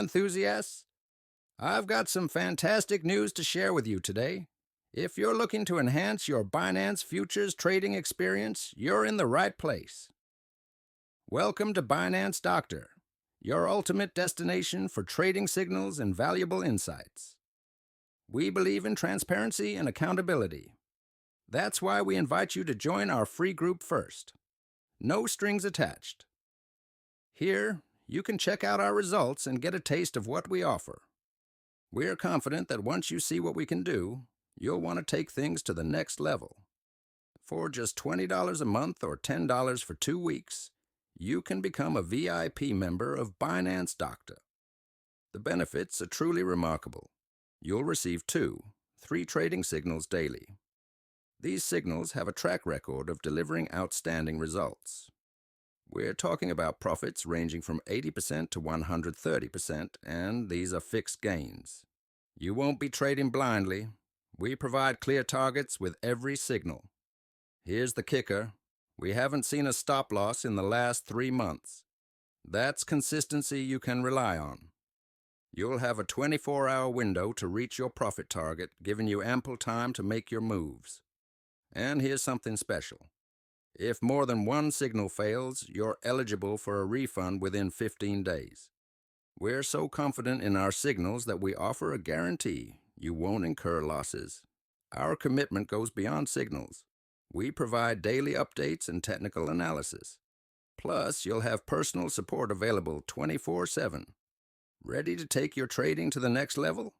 enthusiasts. I've got some fantastic news to share with you today. If you're looking to enhance your Binance futures trading experience, you're in the right place. Welcome to Binance Doctor, your ultimate destination for trading signals and valuable insights. We believe in transparency and accountability. That's why we invite you to join our free group first. No strings attached. Here, you can check out our results and get a taste of what we offer. We're confident that once you see what we can do, you'll want to take things to the next level. For just $20 a month or $10 for 2 weeks, you can become a VIP member of Binance Doctor. The benefits are truly remarkable. You'll receive 3 trading signals daily. These signals have a track record of delivering outstanding results. We're talking about profits ranging from 80% to 130%, and these are fixed gains. You won't be trading blindly. We provide clear targets with every signal. Here's the kicker. We haven't seen a stop loss in the last 3 months. That's consistency you can rely on. You'll have a 24-hour window to reach your profit target, giving you ample time to make your moves. And here's something special. If more than one signal fails, you're eligible for a refund within 15 days. We're so confident in our signals that we offer a guarantee you won't incur losses. Our commitment goes beyond signals. We provide daily updates and technical analysis. Plus, you'll have personal support available 24/7. Ready to take your trading to the next level?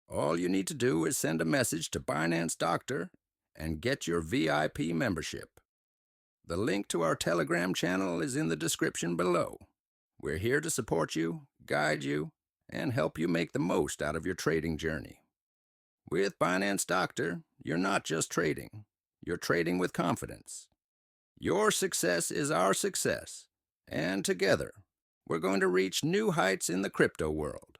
All you need to do is send a message to Binance Doctor and get your VIP membership. The link to our Telegram channel is in the description below. We're here to support you, guide you, and help you make the most out of your trading journey. With Binance Doctor, you're not just trading. You're trading with confidence. Your success is our success, and together, we're going to reach new heights in the crypto world.